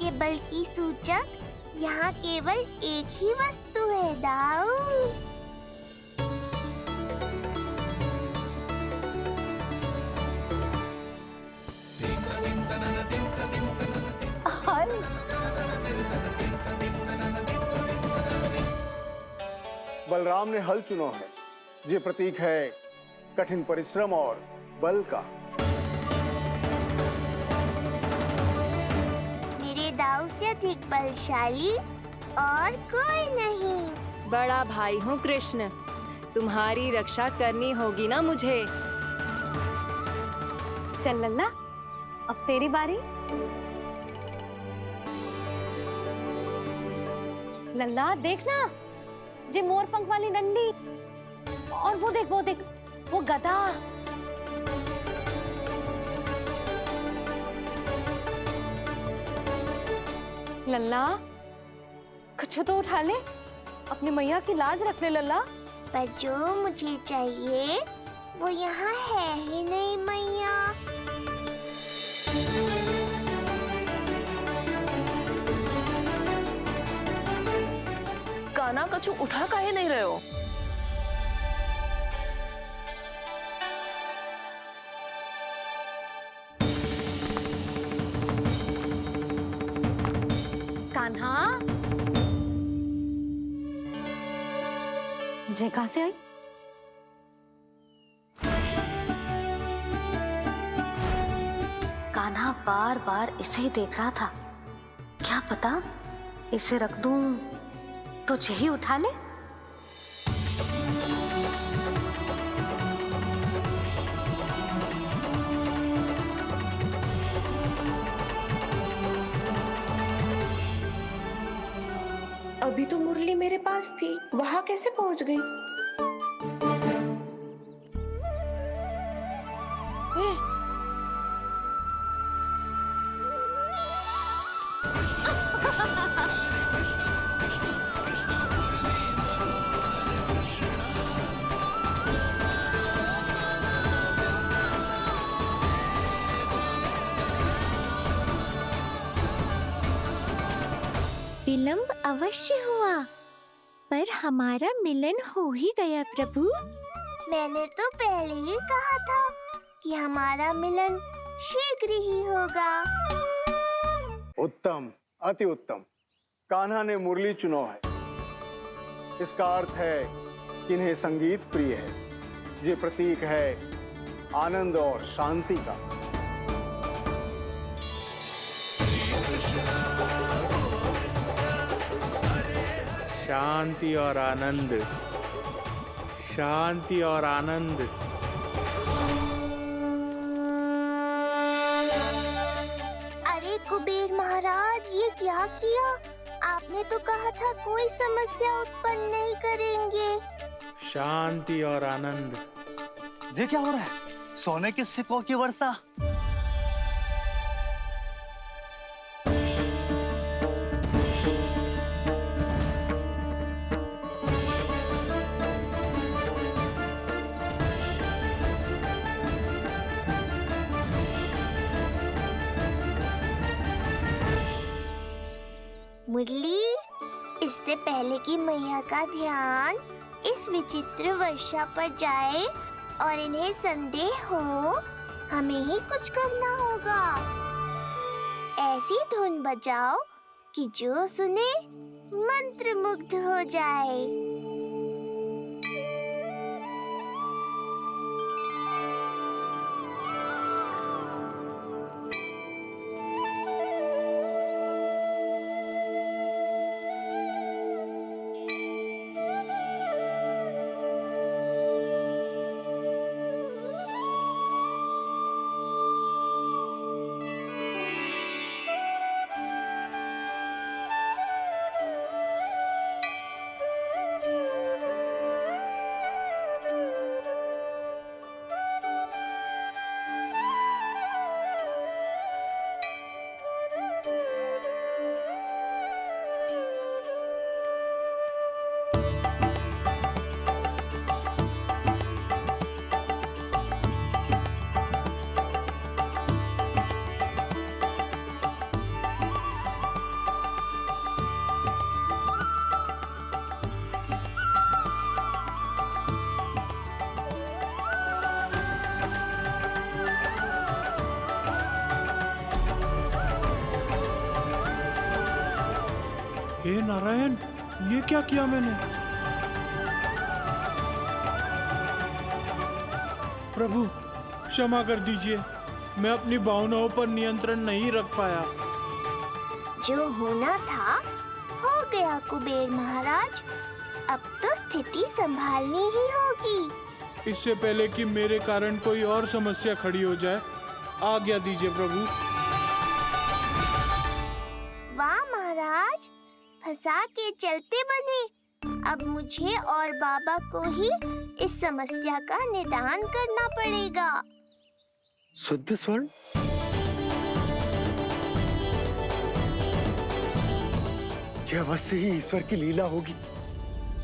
के बल की सूचक यहाँ केवल एक ही वस्तु है दाऊ। हल। बलराम ने हल चुना है। ये प्रतीक है कठिन परिश्रम और बल का। मेरे दाऊ से अधिक बलशाली और कोई नहीं। बड़ा भाई हूँ कृष्ण, तुम्हारी रक्षा करनी होगी ना मुझे। चल लल्ला, अब तेरी बारी। लल्ला देखना, ये मोर पंख वाली डंडी, और वो देख वो गदा। लल्ला कुछ तो उठा ले, अपनी मैया की लाज रख ले लल्ला। पर जो मुझे चाहिए वो यहाँ है ही नहीं मैया। कान्हा कछु उठा काहे नहीं रहे हो? कान्हा, जे कहाँ से आई? कान्हा बार बार इसे ही देख रहा था। क्या पता इसे रख दूं तो यही उठा ले। अभी तो मुरली मेरे पास थी, वहां कैसे पहुंच गई? विलंब अवश्य हुआ, पर हमारा मिलन हो ही गया प्रभु। मैंने तो पहले ही कहा था कि हमारा मिलन शीघ्र ही होगा। उत्तम, अति उत्तम। कान्हा ने मुरली चुना है। इसका अर्थ है कि इन्हें संगीत प्रिय है। ये प्रतीक है आनंद और शांति का। शांति और आनंद, शांति और आनंद। अरे कुबेर महाराज, ये क्या किया? आपने तो कहा था कोई समस्या उत्पन्न नहीं करेंगे। शांति और आनंद। ये क्या हो रहा है? सोने के सिक्कों की वर्षा। मुरली, इससे पहले कि मैया का ध्यान इस विचित्र वर्षा पर जाए और इन्हें संदेह हो, हमें ही कुछ करना होगा। ऐसी धुन बजाओ कि जो सुने मंत्रमुग्ध हो जाए। हे नारायण, ये क्या किया मैंने? प्रभु क्षमा कर दीजिए, मैं अपनी भावनाओं पर नियंत्रण नहीं रख पाया। जो होना था हो गया कुबेर महाराज। अब तो स्थिति संभालनी ही होगी। इससे पहले कि मेरे कारण कोई और समस्या खड़ी हो जाए, आज्ञा दीजिए प्रभु। वाह महाराज, फंसा के चलते बने। अब मुझे और बाबा को ही इस समस्या का निदान करना पड़ेगा। शुद्ध स्वर्ण? यह अवश्य ही ईश्वर की लीला होगी।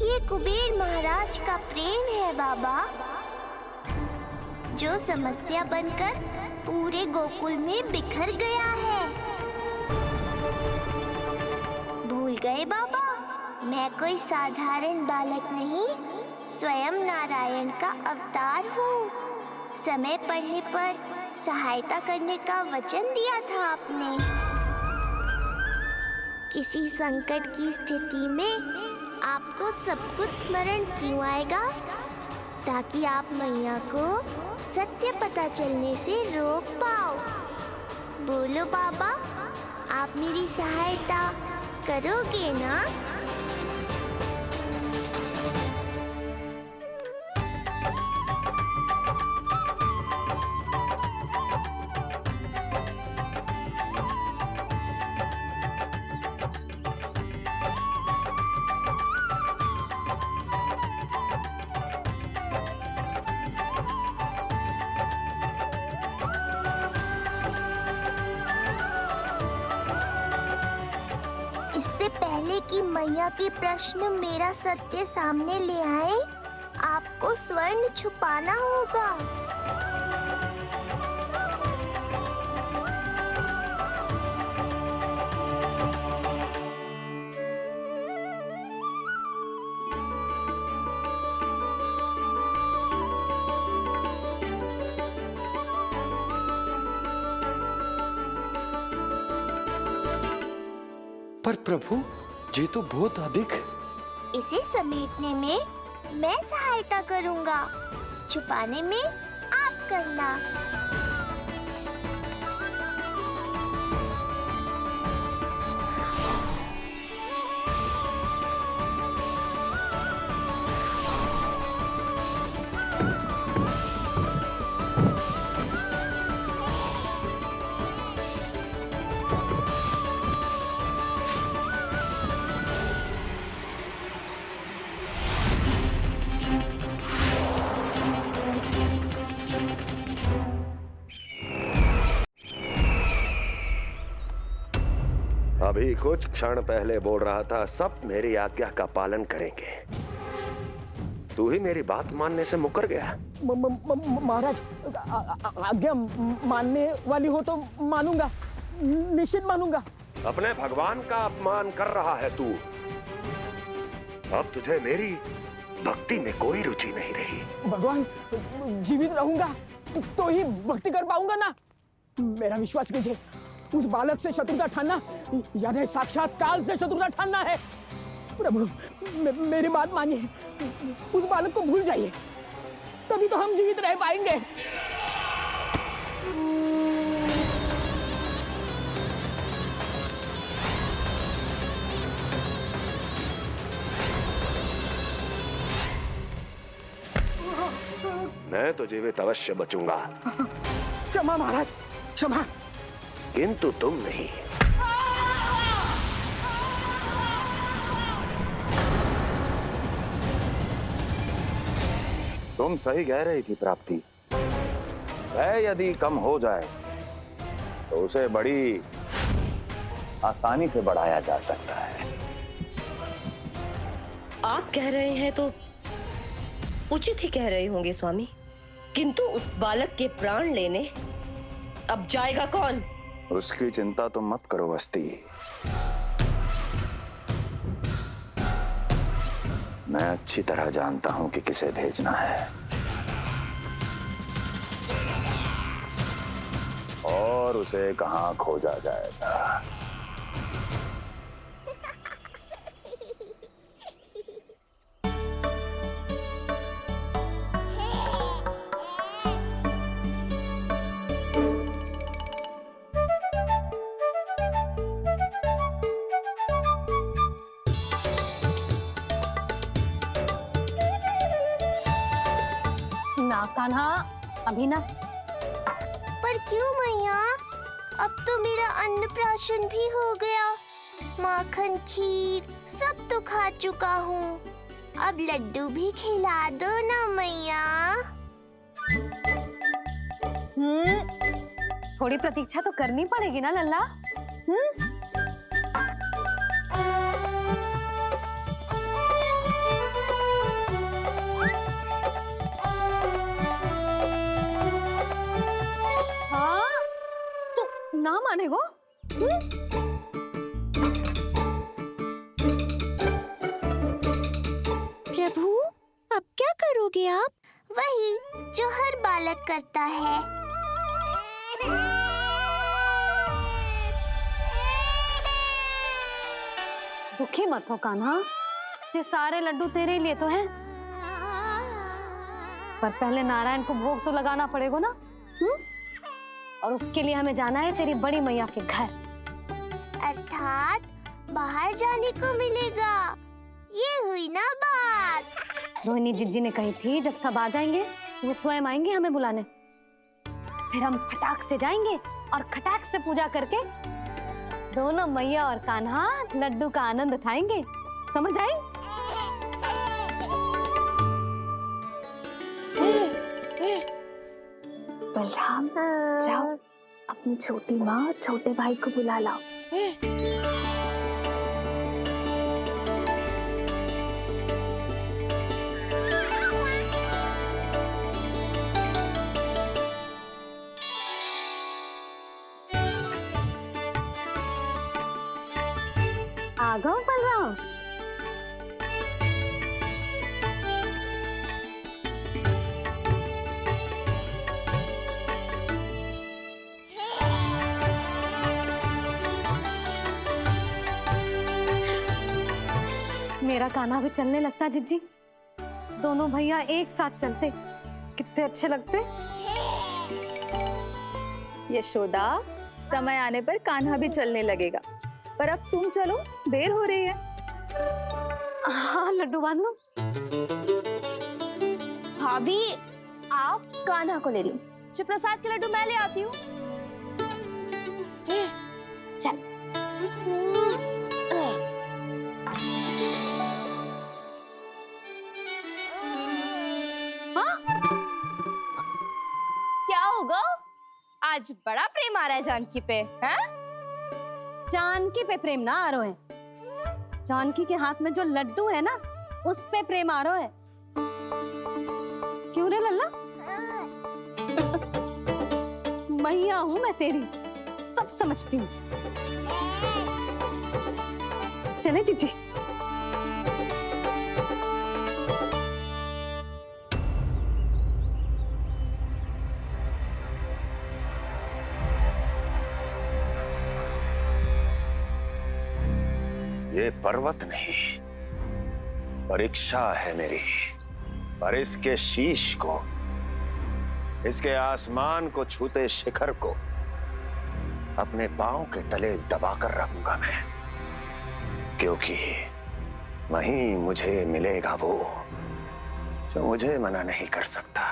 ये कुबेर महाराज का प्रेम है बाबा, जो समस्या बनकर पूरे गोकुल में बिखर गया है। भूल गए बाबा, मैं कोई साधारण बालक नहीं, स्वयं नारायण का अवतार हूँ। समय पड़ने पर सहायता करने का वचन दिया था आपने। किसी संकट की स्थिति में आपको सब कुछ स्मरण क्यों आएगा? ताकि आप मैया को सत्य पता चलने से रोक पाओ। बोलो बाबा, आप मेरी सहायता करोगे ना? इससे पहले कि मैया के प्रश्न मेरा सत्य सामने ले आए, आपको स्वर्ण छुपाना होगा। पर प्रभु, ये तो बहुत अधिक। इसे समेटने में मैं सहायता करूंगा, छुपाने में आप करना। अभी कुछ क्षण पहले बोल रहा था सब मेरी आज्ञा का पालन करेंगे। तू ही मेरी बात मानने से मुकर गया। महाराज, आज्ञा मानने वाली हो तो मानूंगा, निश्चित मानूंगा। अपने भगवान का अपमान कर रहा है तू। अब तुझे मेरी भक्ति में कोई रुचि नहीं रही। भगवान, जीवित रहूंगा तो ही भक्ति कर पाऊंगा ना। मेरा विश्वास कीजिए, उस बालक से शत्रुता ठानना यानी साक्षात काल से शत्रुता ठानना है। प्रभु, मेरी बात मानिए, उस बालक को भूल जाइए, तभी तो हम जीवित रह पाएंगे। मैं तो जीवित अवश्य बचूंगा। क्षमा महाराज, क्षमा। किंतु तुम नहीं। तुम सही कह रही थी प्राप्ति। भय यदि कम हो जाए तो उसे बड़ी आसानी से बढ़ाया जा सकता है। आप कह रहे हैं तो उचित ही कह रहे होंगे स्वामी, किंतु उस बालक के प्राण लेने अब जाएगा कौन? उसकी चिंता तो मत करो वस्ती। मैं अच्छी तरह जानता हूं कि किसे भेजना है और उसे कहां खोजा जाएगा। कान्हा, अभी ना। पर क्यों मैया? अब तो मेरा अन्नप्राशन भी हो गया। माखन खीर सब तो खा चुका हूँ। अब लड्डू भी खिला दो ना मैया। थोड़ी प्रतीक्षा तो करनी पड़ेगी ना लल्ला। हाँ, तो ना मानेगो? प्रभु, अब क्या करोगे आप? वही जो हर बालक करता है। दुखी मत हो कान्हा, ये सारे लड्डू तेरे लिए तो हैं। पर पहले नारायण को भोग तो लगाना पड़ेगा ना। और उसके लिए हमें जाना है तेरी बड़ी मैया के घर। अर्थात बाहर जाने को मिलेगा। ये हुई ना बात। रोहिणी जिज्जी ने कही थी जब सब आ जाएंगे वो स्वयं आएंगे हमें बुलाने। फिर हम खटाक से जाएंगे और खटाक से पूजा करके दोनों मैया और कान्हा लड्डू का आनंद उठाएंगे। समझ आई? बलराम, जाओ अपनी छोटी माँ और छोटे भाई को बुला लाओ। आ गओ बलराम। मेरा कान्हा भी चलने लगता जिज्जी। दोनों भैया एक साथ चलते कितने अच्छे लगते। यशोदा, समय आने पर कान्हा भी चलने लगेगा, पर अब तुम चलो, देर हो रही है। हाँ, लड्डू बांध लो। भाभी, आप कान्हा को ले लो, प्रसाद के लड्डू मैं ले आती हूँ। चल। क्या होगा? आज बड़ा प्रेम आ रहा है जानकी पे, हैं? जानकी पे प्रेम ना आ रहा है, जानकी के हाथ में जो लड्डू है ना उस पे प्रेम आ रहा है। क्यों रे लल्ला? मैया हूं मैं तेरी, सब समझती हूँ। चले जीजी। ये पर्वत नहीं, परीक्षा है मेरी। पर इसके शीश को, इसके आसमान को छूते शिखर को अपने पांव के तले दबाकर रखूंगा मैं, क्योंकि वहीं मुझे मिलेगा वो जो मुझे मना नहीं कर सकता।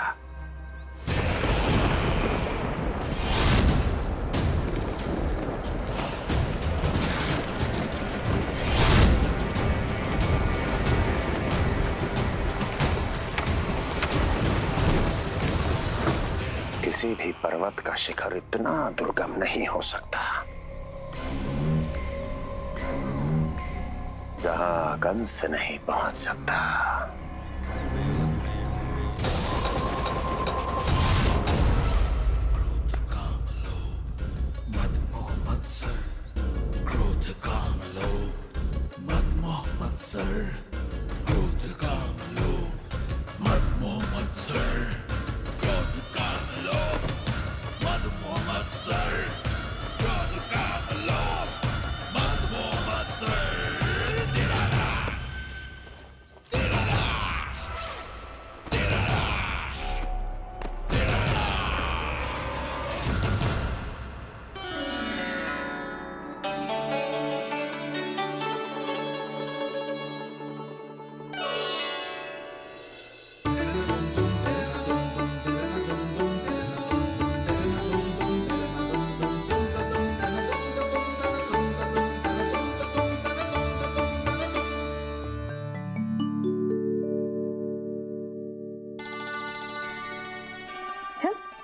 किसी भी पर्वत का शिखर इतना दुर्गम नहीं हो सकता जहां कंस नहीं पहुंच सकता।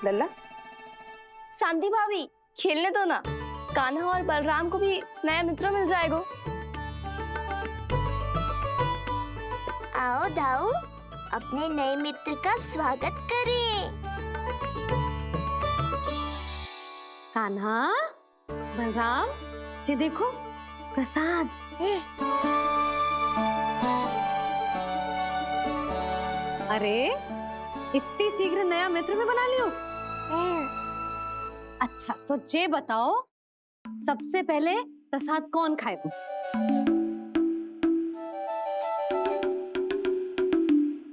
लल्ला शांति भाभी खेलने दो ना, कान्हा और बलराम को भी नया मित्र मिल जाएगा। आओ दाऊ, अपने नए मित्र का स्वागत करें। कान्हा, बलराम, ये देखो प्रसाद। अरे इतनी शीघ्र नया मित्र भी बना लियो? अच्छा तो ये बताओ, सबसे पहले प्रसाद कौन खाएगा?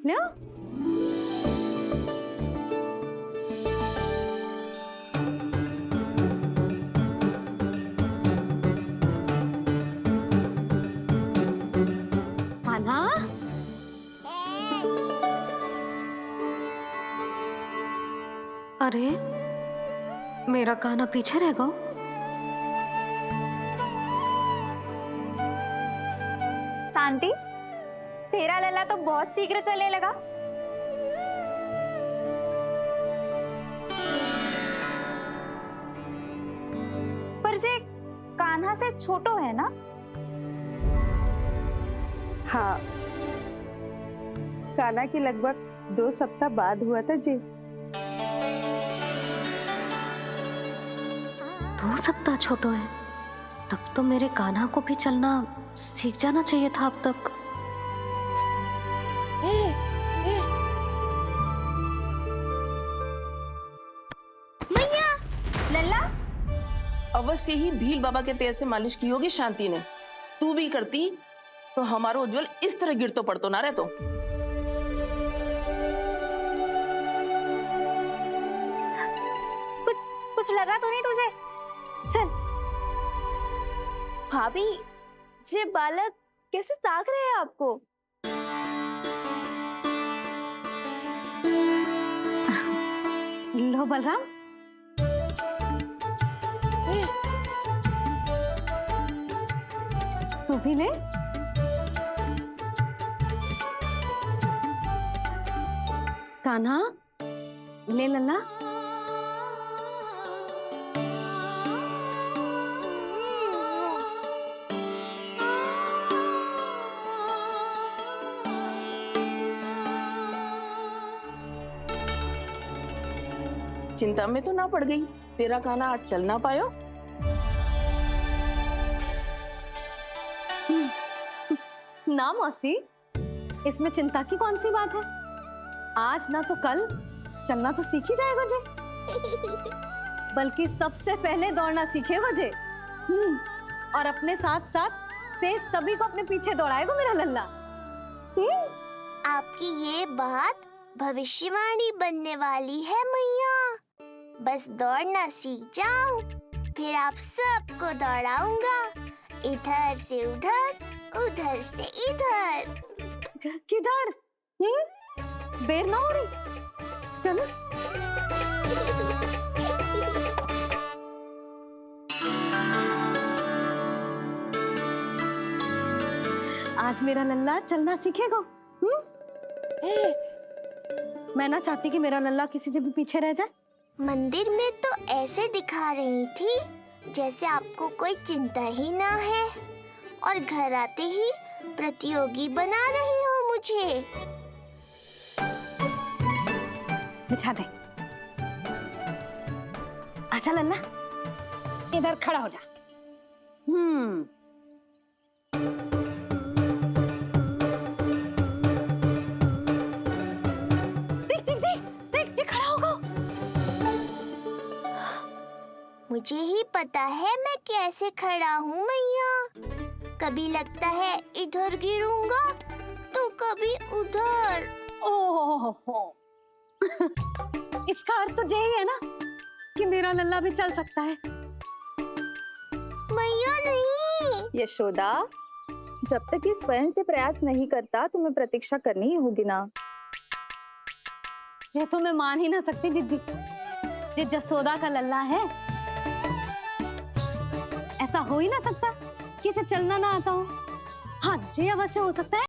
लो। कान्हा, अरे मेरा कान्हा पीछे रह गया। शांति, तेरा लल्ला तो बहुत शीघ्र चलने लगा। पर जे कान्हा से छोटो है ना? हाँ, कान्हा की लगभग 2 सप्ताह बाद हुआ था जी। 2 सप्ताह छोटो है, तब तो मेरे कान्हा को भी चलना सीख जाना चाहिए था अब तक। मैया, लल्ला, अवश्य ही भील बाबा के तेल से मालिश की होगी शांति ने। तू भी करती तो हमारा उज्जवल इस तरह गिर तो पड़तो ना रहतो। कुछ लगा तो नहीं तुझे? चल। भाभी, ये बालक कैसे ताक रहे हैं आपको? लो बलराम, तू भी ले। कान्हा, ले लल्ला। चिंता में तो ना पड़ गई, तेरा कान्हा आज चल ना पायो। ना मौसी, इसमें चिंता की कौन सी बात है? आज ना तो कल चलना तो सीख ही जाएगा जे। बल्कि सबसे पहले दौड़ना सीखेगा जे। और अपने साथ साथ से सभी को अपने पीछे दौड़ाएगा मेरा लल्ला। आपकी ये बात भविष्यवाणी बनने वाली है मैया। बस दौड़ना सीख जाऊं, फिर आप सबको दौड़ाऊंगा, इधर से उधर, उधर से इधर। किधर? देर ना हो रही, चलो। आज मेरा लल्ला चलना सीखेगा। मैं ना चाहती कि मेरा लल्ला किसी से भी पीछे रह जाए। मंदिर में तो ऐसे दिखा रही थी जैसे आपको कोई चिंता ही ना है, और घर आते ही प्रतियोगी बना रही हो मुझे। बिछा दे। अच्छा लल्ला, इधर खड़ा हो जा। देख खड़ा होगा। मुझे ही पता है मैं कैसे खड़ा हूँ मैया। कभी लगता है इधर गिरूंगा तो कभी उधर। ओह, इसका अर्थ तो यही है ना कि मेरा लल्ला भी चल सकता है। मैया नहीं। यशोदा, जब तक ये स्वयं से प्रयास नहीं करता तुम्हें प्रतीक्षा करनी ही होगी ना। ये तो मैं मान ही ना सकती जिद्दी, ये जसोदा का लल्ला है। ऐसा हो ही ना सकता कि इसे चलना ना आता हो। हाँ, ये अवश्य हो सकता है